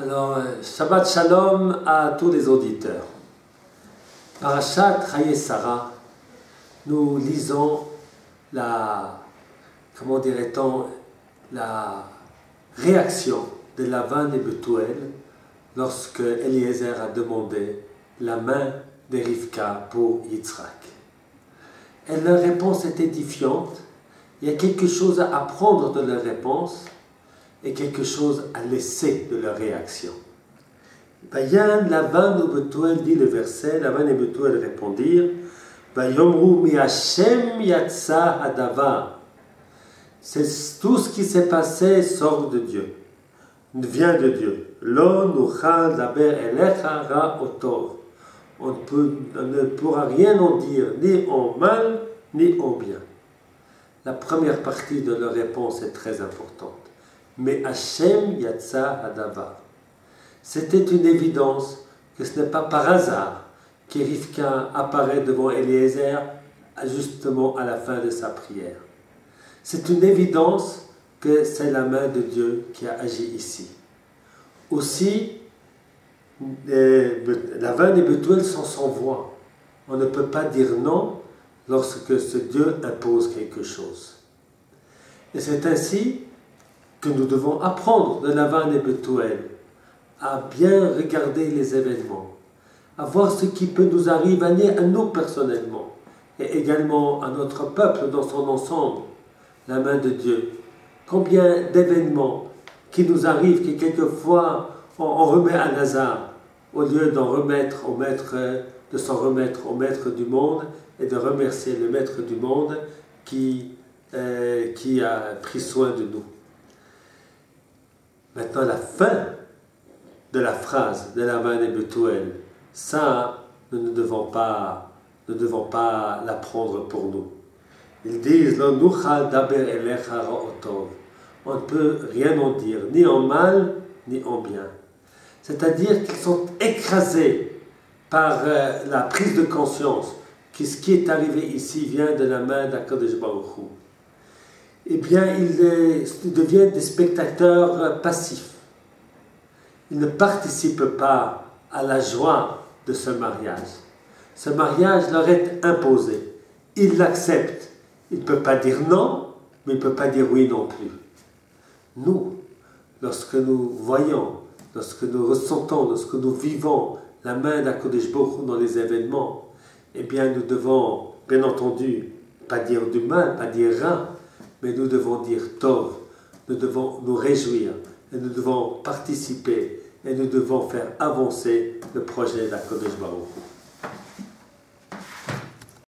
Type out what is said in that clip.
Alors, Shabbat Shalom à tous les auditeurs. Parashat Chayei Sarah, nous lisons la réaction de Lavan et Bethuel lorsque Eliezer a demandé la main de Rivka pour Yitzhak. Et leur réponse est édifiante. Il y a quelque chose à apprendre de leur réponse et quelque chose à laisser de leur réaction. Vayan Lavan ou Bethuel, dit le verset, Lavan et Bethuel répondirent, Vayomru mi Hashem yatsa hadavar. C'est tout ce qui s'est passé sort de Dieu, vient de Dieu. Lo nuchal daber elecha ra otov. On ne pourra rien en dire, ni en mal, ni en bien. La première partie de leur réponse est très importante. Mais Hashem yatsa hadavar. C'était une évidence que ce n'est pas par hasard que Rivka apparaît devant Eliezer justement à la fin de sa prière. C'est une évidence que c'est la main de Dieu qui a agi ici. Aussi, Lavan et Bethuel sont sans voix. On ne peut pas dire non lorsque ce Dieu impose quelque chose. Et c'est ainsi que nous devons apprendre de Lavan et Bethuel à bien regarder les événements, à voir ce qui peut nous arriver à nous personnellement et également à notre peuple dans son ensemble, la main de Dieu. Combien d'événements qui nous arrivent, qui quelquefois on remet à hasard, au lieu d'en remettre au maître, de s'en remettre au maître du monde et de remercier le maître du monde qui a pris soin de nous. Maintenant, la fin de la phrase de Lavan et Bethuel, ça, nous ne devons pas l'apprendre pour nous. Ils disent, Lo nuchal daber elecha ra otov. On ne peut rien en dire, ni en mal, ni en bien. C'est-à-dire qu'ils sont écrasés par la prise de conscience que ce qui est arrivé ici vient de la main d'Akadosh Baruch Hu. Eh bien, ils deviennent des spectateurs passifs. Ils ne participent pas à la joie de ce mariage. Ce mariage leur est imposé. Ils l'acceptent. Il ne peut pas dire non, mais il ne peut pas dire oui non plus. Nous, lorsque nous voyons, lorsque nous ressentons, lorsque nous vivons la main d'Akadosh Baruch Hu dans les événements, eh bien nous devons, bien entendu, pas dire du mal, pas dire rien, mais nous devons dire tov, nous devons nous réjouir, et nous devons participer, et nous devons faire avancer le projet d'Akadosh Baruch Hu.